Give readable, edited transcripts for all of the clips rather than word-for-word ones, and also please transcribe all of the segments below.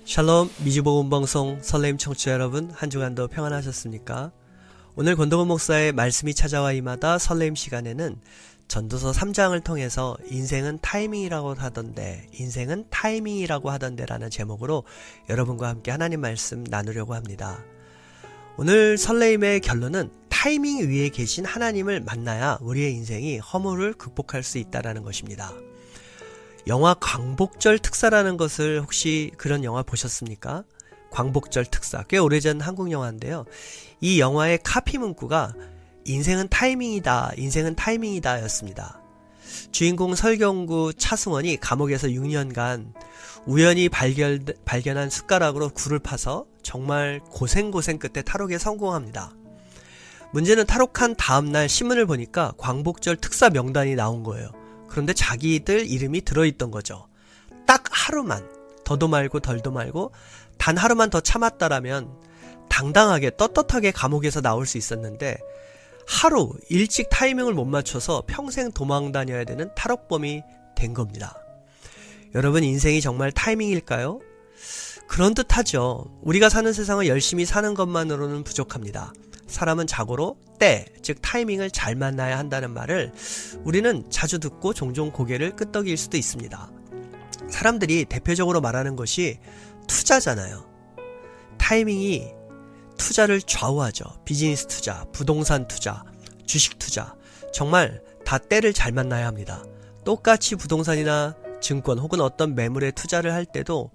샬롬 미주복음방송 설레임 청취자 여러분, 한 주간도 평안하셨습니까? 오늘 권동원 목사의 말씀이 찾아와 임하다 설레임 시간에는 전도서 3장을 통해서 인생은 타이밍이라고 하던데 라는 제목으로 여러분과 함께 하나님 말씀 나누려고 합니다. 오늘 설레임의 결론은 타이밍 위에 계신 하나님을 만나야 우리의 인생이 허물을 극복할 수 있다는 것입니다. 영화 광복절 특사라는 것을 혹시 그런 영화 보셨습니까? 광복절 특사, 꽤 오래전 한국 영화인데요. 이 영화의 카피 문구가 인생은 타이밍이다, 인생은 타이밍이다 였습니다. 주인공 설경구 차승원이 감옥에서 6년간 우연히 발견한 숟가락으로 굴을 파서 정말 고생 끝에 탈옥에 성공합니다. 문제는 탈옥한 다음날 신문을 보니까 광복절 특사 명단이 나온 거예요. 그런데 자기들 이름이 들어있던 거죠. 딱 하루만, 더도 말고 덜도 말고 단 하루만 더 참았다라면 당당하게 떳떳하게 감옥에서 나올 수 있었는데 하루 일찍 타이밍을 못 맞춰서 평생 도망 다녀야 되는 탈옥범이 된 겁니다. 여러분, 인생이 정말 타이밍일까요? 그런 듯하죠. 우리가 사는 세상을 열심히 사는 것만으로는 부족합니다. 사람은 자고로 때, 즉 타이밍을 잘 만나야 한다는 말을 우리는 자주 듣고 종종 고개를 끄덕일 수도 있습니다. 사람들이 대표적으로 말하는 것이 투자잖아요. 타이밍이 투자를 좌우하죠. 비즈니스 투자, 부동산 투자, 주식 투자, 정말 다 때를 잘 만나야 합니다. 똑같이 부동산이나 증권 혹은 어떤 매물에 투자를 할 때도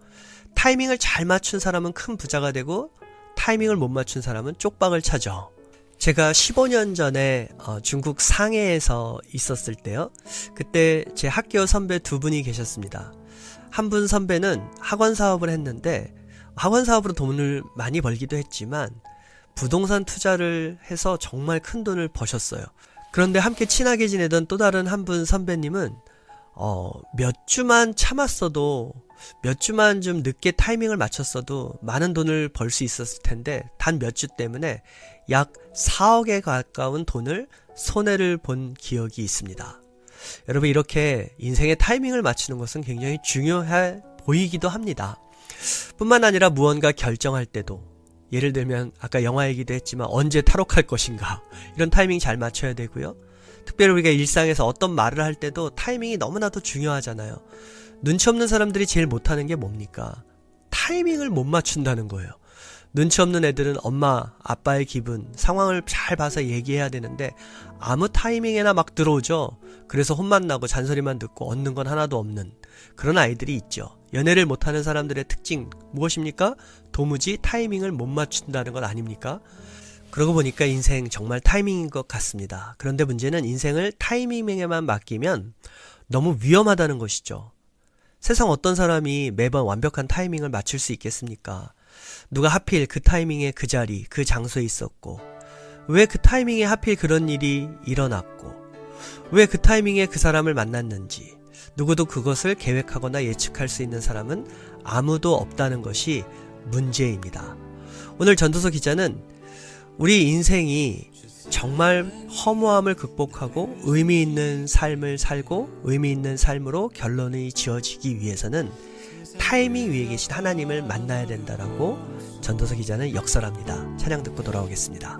타이밍을 잘 맞춘 사람은 큰 부자가 되고 타이밍을 못 맞춘 사람은 쪽박을 차죠. 제가 15년 전에 중국 상해에서 있었을 때요. 그때 제 학교 선배 두 분이 계셨습니다. 한 분 선배는 학원 사업을 했는데 학원 사업으로 돈을 많이 벌기도 했지만 부동산 투자를 해서 정말 큰 돈을 버셨어요. 그런데 함께 친하게 지내던 또 다른 한 분 선배님은 몇 주만 참았어도, 몇 주만 좀 늦게 타이밍을 맞췄어도 많은 돈을 벌 수 있었을 텐데 단 몇 주 때문에 약 4억에 가까운 돈을 손해를 본 기억이 있습니다. 여러분, 이렇게 인생의 타이밍을 맞추는 것은 굉장히 중요해 보이기도 합니다. 뿐만 아니라 무언가 결정할 때도, 예를 들면 아까 영화 얘기도 했지만 언제 탈옥할 것인가, 이런 타이밍 잘 맞춰야 되고요. 특별히 우리가 일상에서 어떤 말을 할 때도 타이밍이 너무나도 중요하잖아요. 눈치 없는 사람들이 제일 못하는 게 뭡니까? 타이밍을 못 맞춘다는 거예요. 눈치 없는 애들은 엄마, 아빠의 기분, 상황을 잘 봐서 얘기해야 되는데 아무 타이밍에나 막 들어오죠. 그래서 혼만 나고 잔소리만 듣고 얻는 건 하나도 없는 그런 아이들이 있죠. 연애를 못하는 사람들의 특징 무엇입니까? 도무지 타이밍을 못 맞춘다는 것 아닙니까? 그러고 보니까 인생 정말 타이밍인 것 같습니다. 그런데 문제는 인생을 타이밍에만 맡기면 너무 위험하다는 것이죠. 세상 어떤 사람이 매번 완벽한 타이밍을 맞출 수 있겠습니까? 누가 하필 그 타이밍에 그 자리, 그 장소에 있었고, 왜 그 타이밍에 하필 그런 일이 일어났고, 왜 그 타이밍에 그 사람을 만났는지, 누구도 그것을 계획하거나 예측할 수 있는 사람은 아무도 없다는 것이 문제입니다. 오늘 전도서 기자는 우리 인생이 정말 허무함을 극복하고 의미 있는 삶을 살고 의미 있는 삶으로 결론이 지어지기 위해서는 타이밍 위에 계신 하나님을 만나야 된다라고 전도서 기자는 역설합니다. 찬양 듣고 돌아오겠습니다.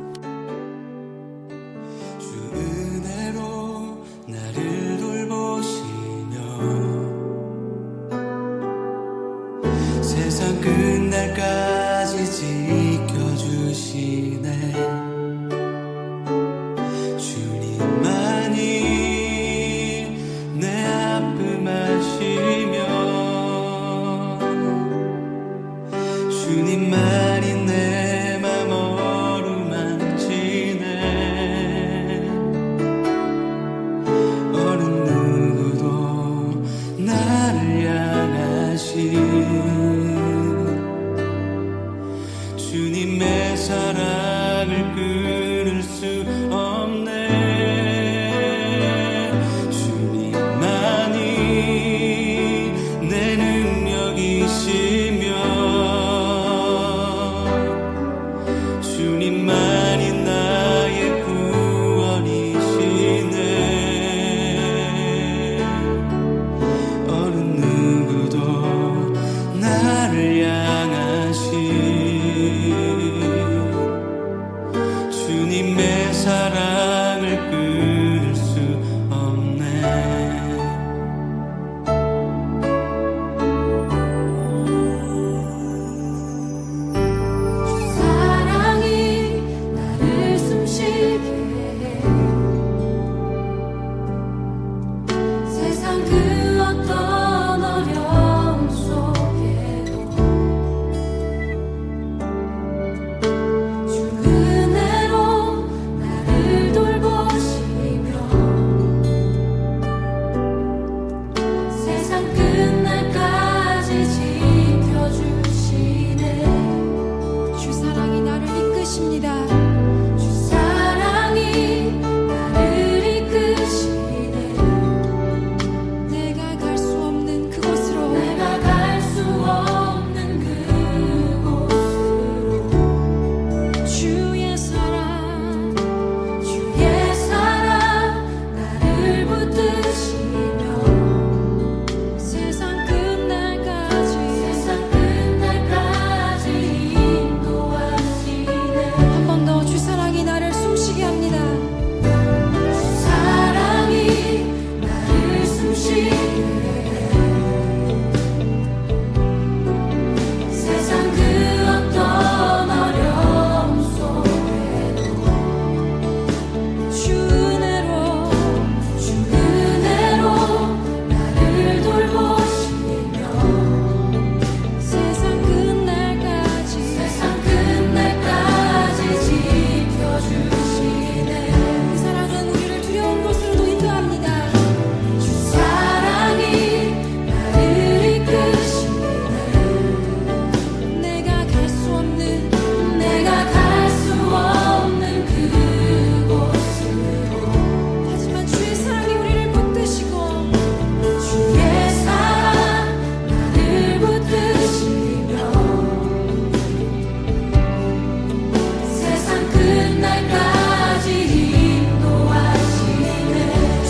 주 은혜로 나를 돌보시며 세상 끝날까지 지켜주시네. 주님만이 내 아픔 아시며 주님만이 내 맘 어루만져 주의 사랑을 끊을 수 없네. 사랑이 나를 숨쉬게 해. 세상 그 어떤 어려움 속에도 주 은혜로 나를 돌보시며 세상 끝날까지 지켜주시네. 주 사랑이 나를 이끄십니다. 주 사랑이 나를 이끄시네. 내가 갈 수 없는 그곳으로 내가 갈 수 없는 그곳으로 주의 사랑 나를 붙드시며 세상 끝날까지 인도하시네. 한 번 더 주 사랑이 나를 숨쉬게 합니다. 주 사랑이 나를 숨쉬게 해. 세상 그 어떤 어려움 속에도 주 은혜로 나를 돌보시며 세상 끝날까지 지켜주시네. 그 사랑은 우리를 두려운 곳으로도 인도합니다. 주 사랑이 나를 이끄시네. 내가 갈 수 없는 그곳으로. 하지만 주의 사랑이 우리를 붙드시고 주의 사랑 나를 붙드시며 세상 끝날까지 인도하시네.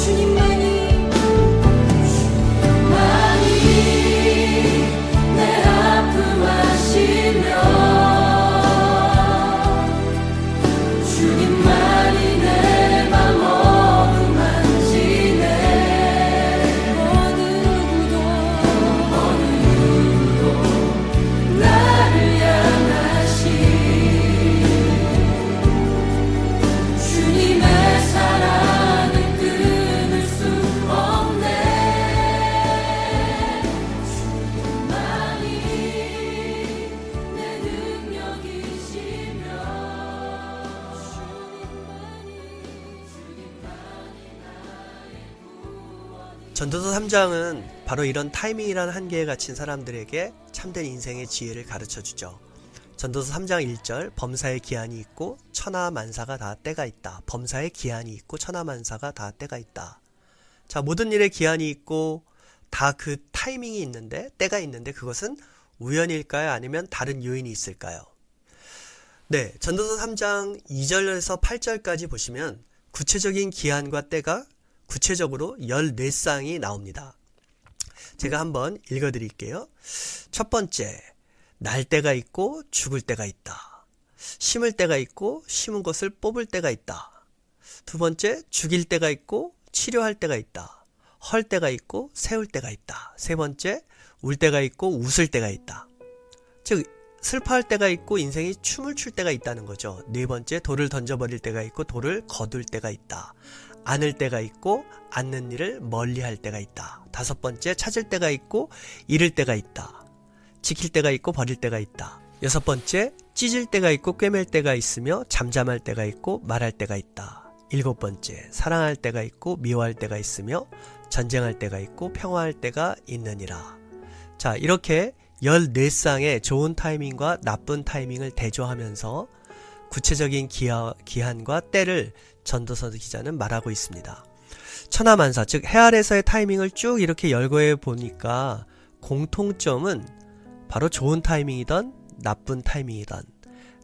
주님만이 내 아픔 아시며 주님만이 내 맘 어루만지네. 어느 누구도 나를 향하시 주님의 사랑을 끊을 수 없네. 주님만이 내 능력이시며 전도서 3장은 바로 이런 타이밍이라는 한계에 갇힌 사람들에게 참된 인생의 지혜를 가르쳐 주죠. 전도서 3장 1절 범사의 기한이 있고 천하만사가 다 때가 있다. 범사의 기한이 있고 천하만사가 다 때가 있다. 자, 모든 일에 기한이 있고 다 그 타이밍이 있는데, 때가 있는데 그것은 우연일까요? 아니면 다른 요인이 있을까요? 네, 전도서 3장 2절에서 8절까지 보시면 구체적인 기한과 때가 구체적으로 14쌍이 나옵니다. 제가 한번 읽어드릴게요. 첫 번째, 날 때가 있고 죽을 때가 있다. 심을 때가 있고 심은 것을 뽑을 때가 있다. 두 번째, 죽일 때가 있고 치료할 때가 있다. 헐 때가 있고 세울 때가 있다. 세 번째, 울 때가 있고 웃을 때가 있다. 즉 슬퍼할 때가 있고 인생이 춤을 출 때가 있다는 거죠. 네 번째, 돌을 던져버릴 때가 있고 돌을 거둘 때가 있다. 안을 때가 있고 않는 일을 멀리할 때가 있다. 다섯 번째, 찾을 때가 있고 잃을 때가 있다. 지킬 때가 있고 버릴 때가 있다. 여섯 번째, 찢을 때가 있고 꿰맬 때가 있으며 잠잠할 때가 있고 말할 때가 있다. 일곱 번째, 사랑할 때가 있고 미워할 때가 있으며 전쟁할 때가 있고 평화할 때가 있느니라. 자, 이렇게 14쌍의 좋은 타이밍과 나쁜 타이밍을 대조하면서 구체적인 기한과 때를 전도서 기자는 말하고 있습니다. 천하만사, 즉 해 아래서의 타이밍을 쭉 이렇게 열거해 보니까 공통점은 바로 좋은 타이밍이든 나쁜 타이밍이든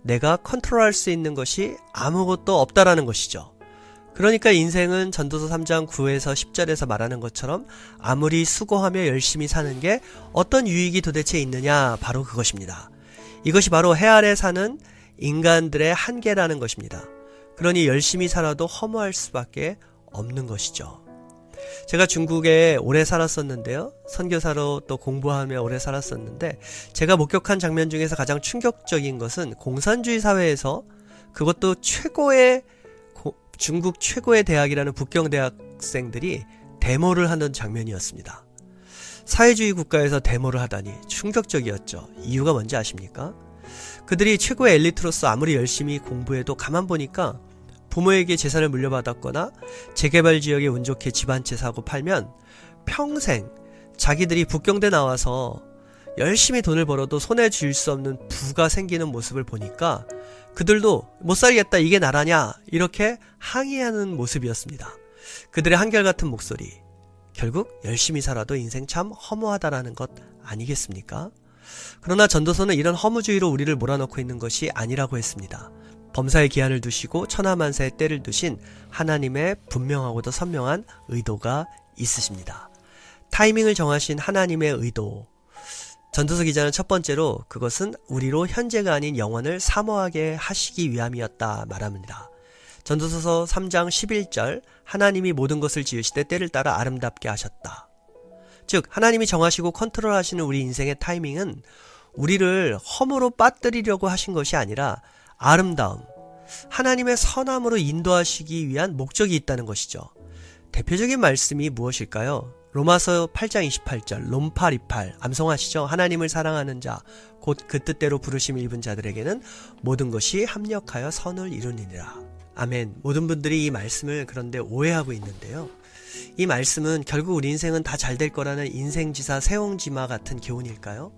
내가 컨트롤할 수 있는 것이 아무것도 없다라는 것이죠. 그러니까 인생은 전도서 3장 9에서 10절에서 말하는 것처럼 아무리 수고하며 열심히 사는 게 어떤 유익이 도대체 있느냐, 바로 그것입니다. 이것이 바로 해 아래 사는 인간들의 한계라는 것입니다. 그러니 열심히 살아도 허무할 수밖에 없는 것이죠. 제가 중국에 오래 살았었는데요. 선교사로 또 공부하며 오래 살았었는데 제가 목격한 장면 중에서 가장 충격적인 것은 공산주의 사회에서 그것도 중국 최고의 대학이라는 북경 대학생들이 데모를 하는 장면이었습니다. 사회주의 국가에서 데모를 하다니 충격적이었죠. 이유가 뭔지 아십니까? 그들이 최고의 엘리트로서 아무리 열심히 공부해도 가만 보니까 부모에게 재산을 물려받았거나 재개발 지역에 운 좋게 집 한 채 사고 팔면 평생 자기들이 북경대 나와서 열심히 돈을 벌어도 손에 쥘 수 없는 부가 생기는 모습을 보니까 그들도 못 살겠다, 이게 나라냐, 이렇게 항의하는 모습이었습니다. 그들의 한결같은 목소리, 결국 열심히 살아도 인생 참 허무하다라는 것 아니겠습니까? 그러나 전도서는 이런 허무주의로 우리를 몰아넣고 있는 것이 아니라고 했습니다. 범사의 기한을 두시고 천하만사의 때를 두신 하나님의 분명하고도 선명한 의도가 있으십니다. 타이밍을 정하신 하나님의 의도. 전도서 기자는 첫 번째로 그것은 우리로 현재가 아닌 영원을 사모하게 하시기 위함이었다 말합니다. 전도서 3장 11절 하나님이 모든 것을 지으시되 때를 따라 아름답게 하셨다. 즉 하나님이 정하시고 컨트롤하시는 우리 인생의 타이밍은 우리를 허무로 빠뜨리려고 하신 것이 아니라 아름다움, 하나님의 선함으로 인도하시기 위한 목적이 있다는 것이죠. 대표적인 말씀이 무엇일까요? 로마서 8장 28절 롬팔28 암송하시죠. 하나님을 사랑하는 자 곧 그 뜻대로 부르심을 입은 자들에게는 모든 것이 합력하여 선을 이루니라. 아멘. 모든 분들이 이 말씀을 그런데 오해하고 있는데요. 이 말씀은 결국 우리 인생은 다 잘 될 거라는 인생지사 세옹지마 같은 교훈일까요?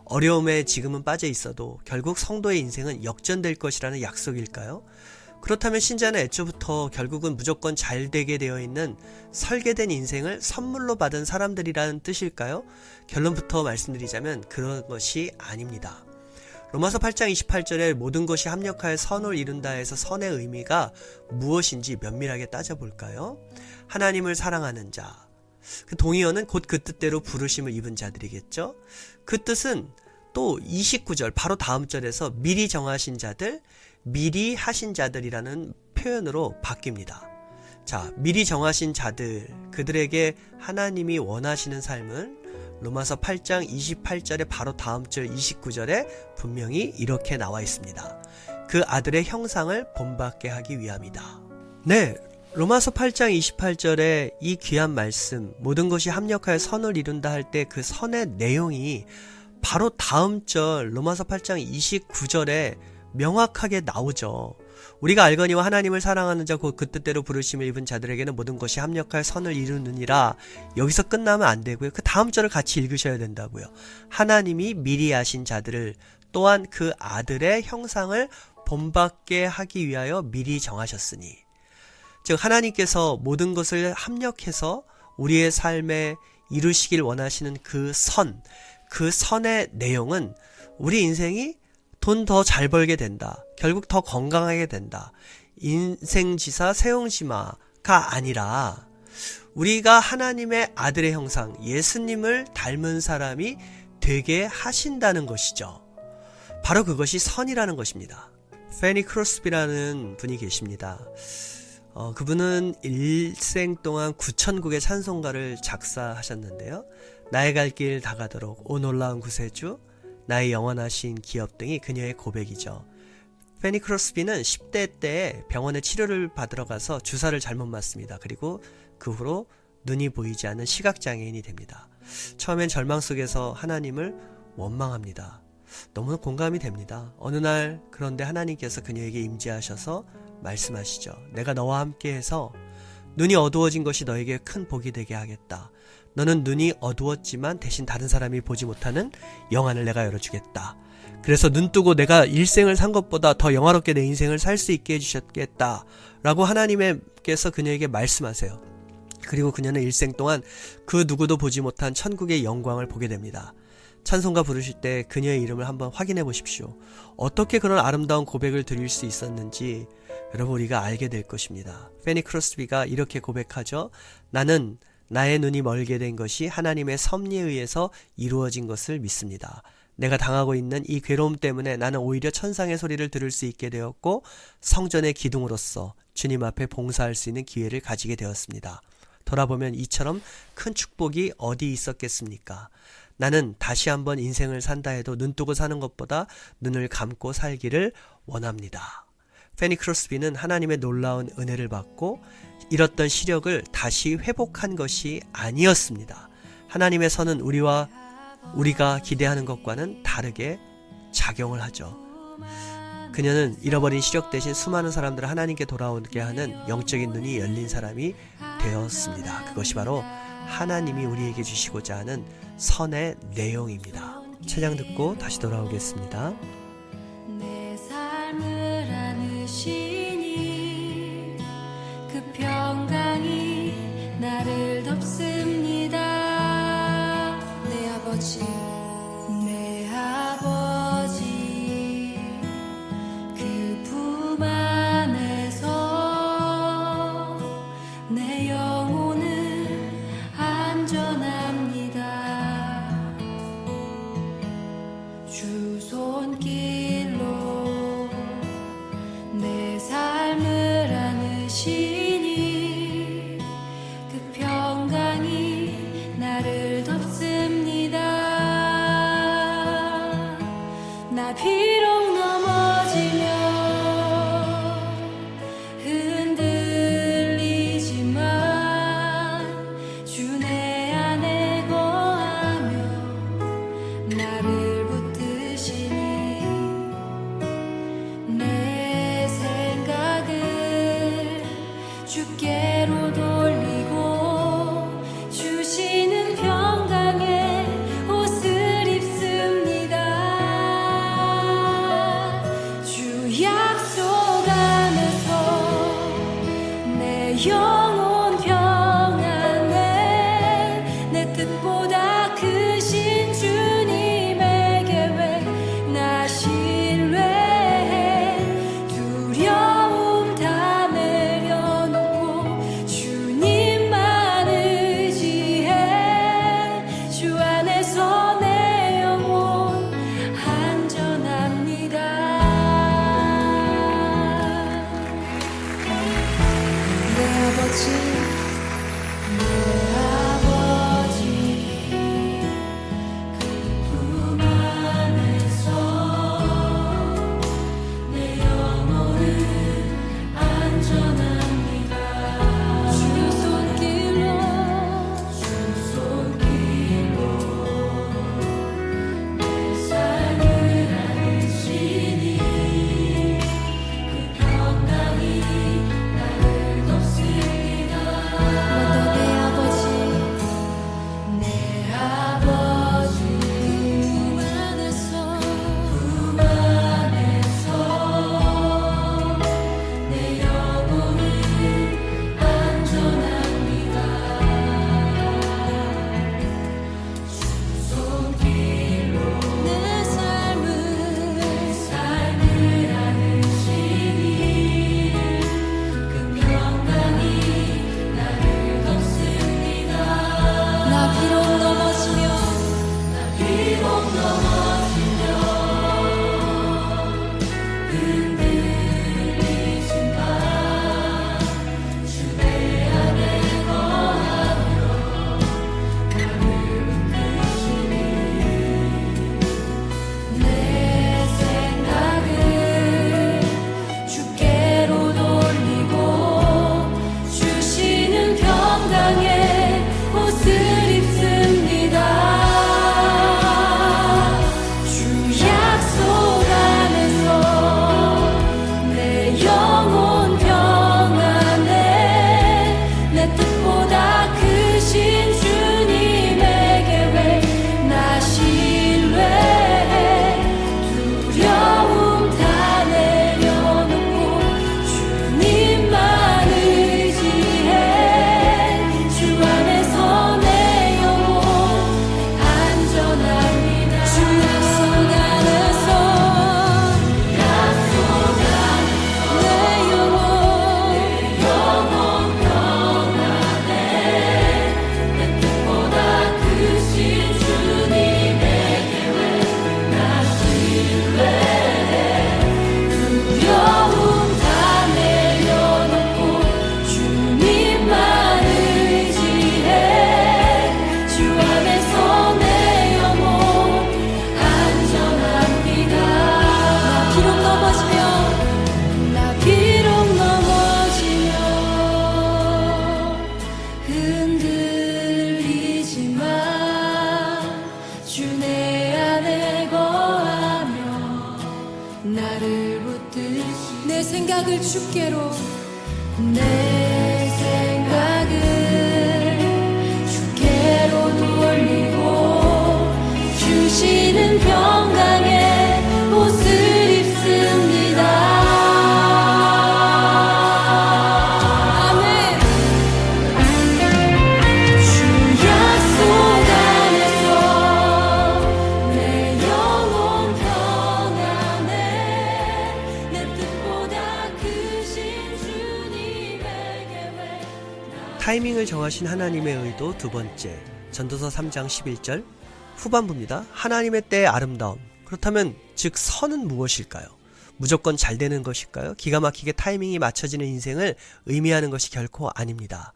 어려움에 지금은 빠져 있어도 결국 성도의 인생은 역전될 것이라는 약속일까요? 그렇다면 신자는 애초부터 결국은 무조건 잘 되게 되어 있는 설계된 인생을 선물로 받은 사람들이라는 뜻일까요? 결론부터 말씀드리자면 그런 것이 아닙니다. 로마서 8장 28절에 모든 것이 합력하여 선을 이룬다 해서 선의 의미가 무엇인지 면밀하게 따져볼까요? 하나님을 사랑하는 자, 그 동의어는 곧 그 뜻대로 부르심을 입은 자들이겠죠. 그 뜻은 또 29절 바로 다음 절에서 미리 정하신 자들, 미리 하신 자들이라는 표현으로 바뀝니다. 자, 미리 정하신 자들, 그들에게 하나님이 원하시는 삶을 로마서 8장 28절에 바로 다음 절 29절에 분명히 이렇게 나와 있습니다. 그 아들의 형상을 본받게 하기 위함이다. 네, 로마서 8장 28절에 이 귀한 말씀, 모든 것이 합력하여 선을 이룬다 할 때 그 선의 내용이 바로 다음 절 로마서 8장 29절에 명확하게 나오죠. 우리가 알거니와 하나님을 사랑하는 자 곧 그 뜻대로 부르심을 입은 자들에게는 모든 것이 합력하여 선을 이루느니라. 여기서 끝나면 안 되고요. 그 다음 절을 같이 읽으셔야 된다고요. 하나님이 미리 하신 자들을 또한 그 아들의 형상을 본받게 하기 위하여 미리 정하셨으니, 즉 하나님께서 모든 것을 합력해서 우리의 삶에 이루시길 원하시는 그 선의 내용은 우리 인생이 돈 더 잘 벌게 된다, 결국 더 건강하게 된다, 인생지사 세옹지마가 아니라 우리가 하나님의 아들의 형상, 예수님을 닮은 사람이 되게 하신다는 것이죠. 바로 그것이 선이라는 것입니다. 페니 크로스비라는 분이 계십니다. 그분은 일생 동안 9,000곡의 찬송가를 작사하셨는데요. 나의 갈 길 다가도록, 오 놀라운 구세주, 나의 영원하신 기업 등이 그녀의 고백이죠. 페니 크로스비는 10대 때 병원에 치료를 받으러 가서 주사를 잘못 맞습니다. 그리고 그 후로 눈이 보이지 않는 시각장애인이 됩니다. 처음엔 절망 속에서 하나님을 원망합니다. 너무 공감이 됩니다. 어느 날 그런데 하나님께서 그녀에게 임재하셔서 말씀하시죠. 내가 너와 함께해서 눈이 어두워진 것이 너에게 큰 복이 되게 하겠다. 너는 눈이 어두웠지만 대신 다른 사람이 보지 못하는 영안을 내가 열어주겠다. 그래서 눈 뜨고 내가 일생을 산 것보다 더 영화롭게 내 인생을 살 수 있게 해주셨겠다 라고 하나님께서 그녀에게 말씀하세요. 그리고 그녀는 일생 동안 그 누구도 보지 못한 천국의 영광을 보게 됩니다. 찬송가 부르실 때 그녀의 이름을 한번 확인해 보십시오. 어떻게 그런 아름다운 고백을 드릴 수 있었는지 여러분 우리가 알게 될 것입니다. 페니 크로스비가 이렇게 고백하죠. 나는 나의 눈이 멀게 된 것이 하나님의 섭리에 의해서 이루어진 것을 믿습니다. 내가 당하고 있는 이 괴로움 때문에 나는 오히려 천상의 소리를 들을 수 있게 되었고 성전의 기둥으로서 주님 앞에 봉사할 수 있는 기회를 가지게 되었습니다. 돌아보면 이처럼 큰 축복이 어디 있었겠습니까? 나는 다시 한번 인생을 산다 해도 눈뜨고 사는 것보다 눈을 감고 살기를 원합니다. 페니 크로스비는 하나님의 놀라운 은혜를 받고 잃었던 시력을 다시 회복한 것이 아니었습니다. 하나님의 선은 우리가 기대하는 것과는 다르게 작용을 하죠. 그녀는 잃어버린 시력 대신 수많은 사람들을 하나님께 돌아오게 하는 영적인 눈이 열린 사람이 되었습니다. 그것이 바로 하나님이 우리에게 주시고자 하는 선의 내용입니다. 찬양 듣고 다시 돌아오겠습니다. 내 삶을 안으시니 그 평강이 나를 덮습니다. 내 아버지 그 품 안에서 내 영혼은 안전합니다. 주 손길로 내 삶을 안으시니 그 평강이 나를 덮습니다. 나 비록 넘어지며 흔들리지만 주 내 안에 거하며 나를 붙드시니 내 생각을 주께로 돌리고 주시는 평강의 옷을 입습니다. 주 약속 안에서 내 영혼 평안해 내 뜻보다 크신 주님의 계획 나 신뢰해 두려움 다 내려놓고 주님만 의지해 주 안에서 내 영혼 안전합니다. 내 아버지 그 품 안에서 내 영혼은 안전합니다. 주 손길로 내 삶을 안으시니 그 평강이 나를 덮습니다. 주께로 내 생각을 주께로 돌리고 주시는 평강의 옷을 입습니다. 아멘. 주 약속 안에서 내 영혼 평안해 내 뜻보다 크신 주님에게 왜 타이밍을 정하신 하나님의 의도 두 번째, 전도서 3장 11절 후반부입니다. 하나님의 때의 아름다움. 그렇다면 즉 선은 무엇일까요? 무조건 잘 되는 것일까요? 기가 막히게 타이밍이 맞춰지는 인생을 의미하는 것이 결코 아닙니다.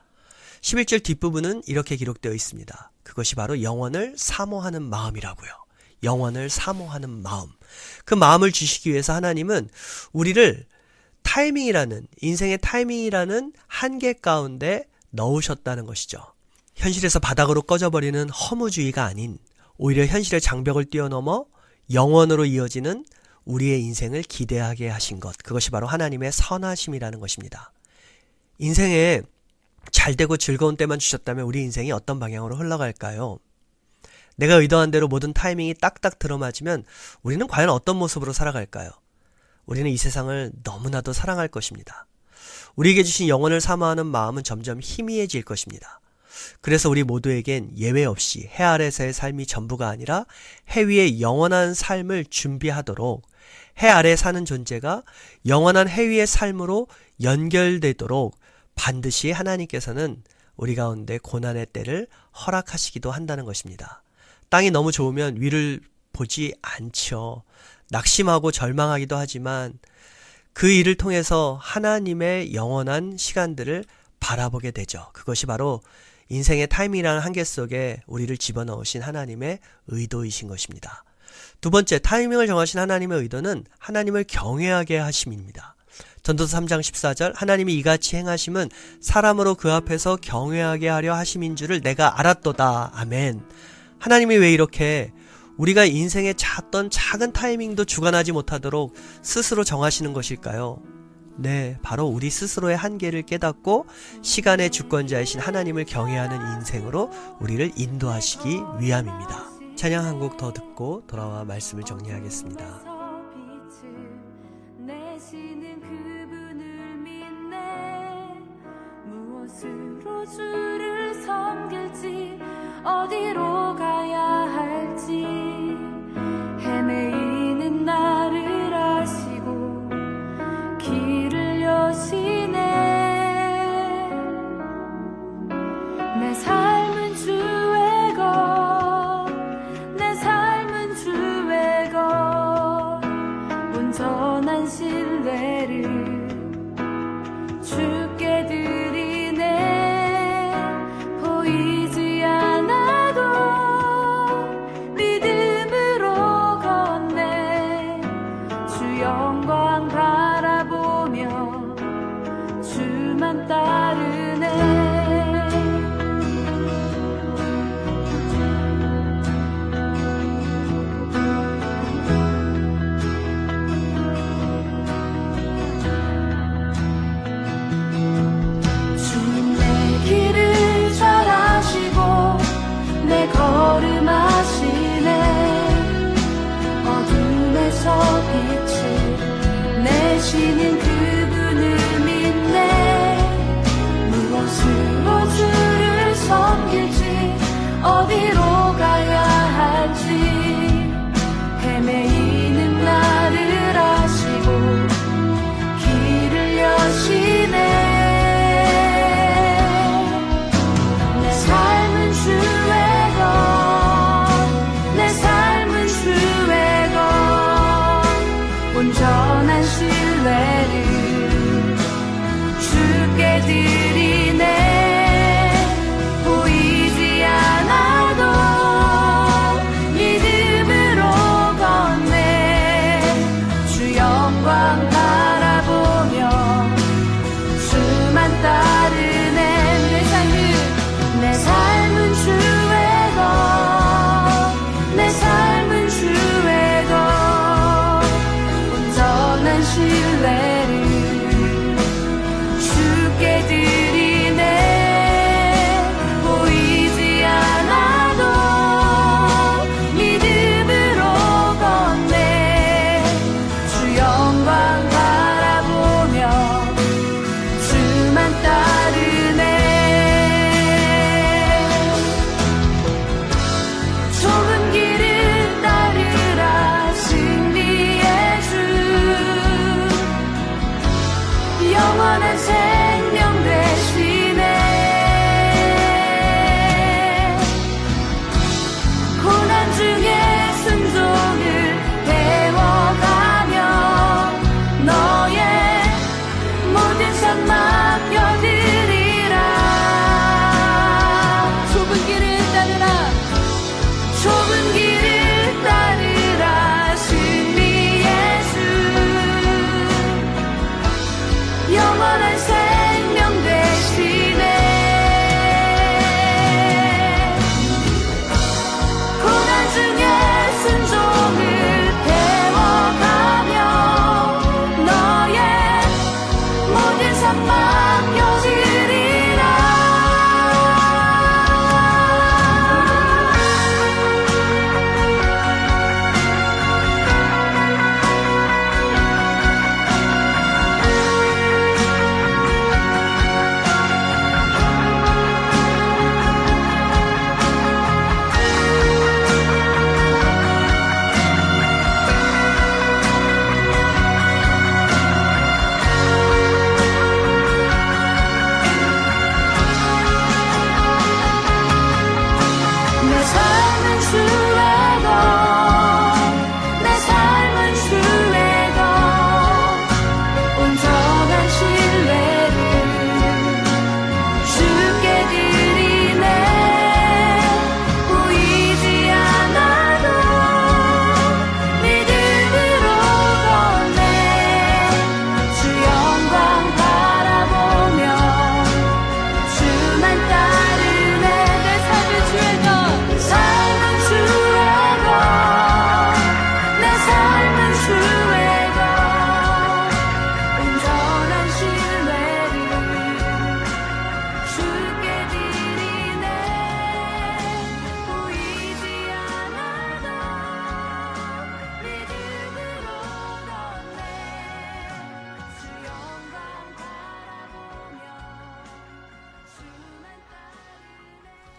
11절 뒷부분은 이렇게 기록되어 있습니다. 그것이 바로 영원을 사모하는 마음이라고요. 영원을 사모하는 마음. 그 마음을 주시기 위해서 하나님은 우리를 타이밍이라는, 인생의 타이밍이라는 한계 가운데 넣으셨다는 것이죠. 현실에서 바닥으로 꺼져버리는 허무주의가 아닌 오히려 현실의 장벽을 뛰어넘어 영원으로 이어지는 우리의 인생을 기대하게 하신 것, 그것이 바로 하나님의 선하심이라는 것입니다. 인생에 잘되고 즐거운 때만 주셨다면 우리 인생이 어떤 방향으로 흘러갈까요? 내가 의도한 대로 모든 타이밍이 딱딱 들어맞으면 우리는 과연 어떤 모습으로 살아갈까요? 우리는 이 세상을 너무나도 사랑할 것입니다. 우리에게 주신 영혼을 사모하는 마음은 점점 희미해질 것입니다. 그래서 우리 모두에겐 예외 없이 해 아래서의 삶이 전부가 아니라 해 위의 영원한 삶을 준비하도록, 해 아래 사는 존재가 영원한 해 위의 삶으로 연결되도록 반드시 하나님께서는 우리 가운데 고난의 때를 허락하시기도 한다는 것입니다. 땅이 너무 좋으면 위를 보지 않죠. 낙심하고 절망하기도 하지만 그 일을 통해서 하나님의 영원한 시간들을 바라보게 되죠. 그것이 바로 인생의 타이밍이라는 한계 속에 우리를 집어넣으신 하나님의 의도이신 것입니다. 두 번째, 타이밍을 정하신 하나님의 의도는 하나님을 경외하게 하심입니다. 전도서 3장 14절 하나님이 이같이 행하심은 사람으로 그 앞에서 경외하게 하려 하심인 줄을 내가 알았도다. 아멘. 하나님이 왜 이렇게 우리가 인생에 잤던 작은 타이밍도 주관하지 못하도록 스스로 정하시는 것일까요? 네, 바로 우리 스스로의 한계를 깨닫고 시간의 주권자이신 하나님을 경외하는 인생으로 우리를 인도하시기 위함입니다. 찬양 한 곡 더 듣고 돌아와 말씀을 정리하겠습니다. 내시는 그분을 믿네 무엇으로 주를 섬길지 어디로 가야 할지 헤매이는 나를 아시고 길을 여시네 내 삶은 주의 것 내 삶은 주의 것 온전한 신뢰를 주께 드리네 보이지 않아도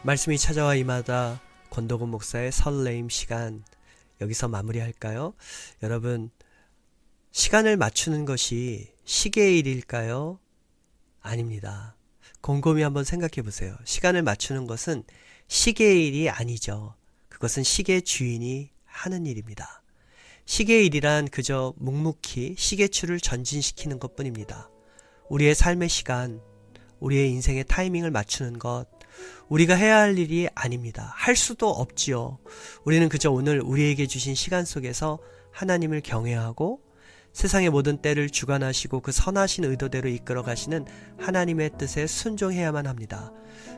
말씀이 찾아와 임하다 권도건 목사의 설레임 시간 여기서 마무리할까요? 여러분, 시간을 맞추는 것이 시계의 일일까요? 아닙니다. 곰곰이 한번 생각해 보세요. 시간을 맞추는 것은 시계의 일이 아니죠. 그것은 시계 주인이 하는 일입니다. 시계의 일이란 그저 묵묵히 시계추를 전진시키는 것 뿐입니다. 우리의 삶의 시간, 우리의 인생의 타이밍을 맞추는 것, 우리가 해야 할 일이 아닙니다. 할 수도 없지요. 우리는 그저 오늘 우리에게 주신 시간 속에서 하나님을 경외하고 세상의 모든 때를 주관하시고 그 선하신 의도대로 이끌어 가시는 하나님의 뜻에 순종해야만 합니다.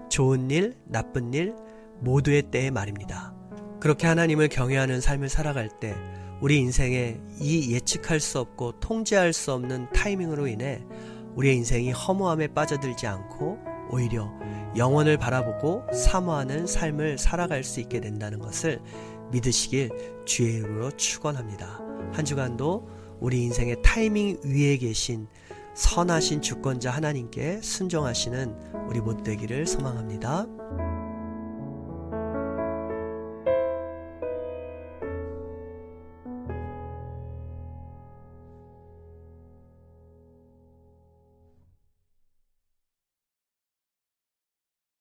좋은 일, 나쁜 일, 모두의 때에 말입니다. 그렇게 하나님을 경외하는 삶을 살아갈 때 우리 인생에 이 예측할 수 없고 통제할 수 없는 타이밍으로 인해 우리의 인생이 허무함에 빠져들지 않고 오히려 영원을 바라보고 사모하는 삶을 살아갈 수 있게 된다는 것을 믿으시길 주의 이름으로 축원합니다. 한 주간도 우리 인생의 타이밍 위에 계신 선하신 주권자 하나님께 순종하시는 우리 모두 되기를 소망합니다.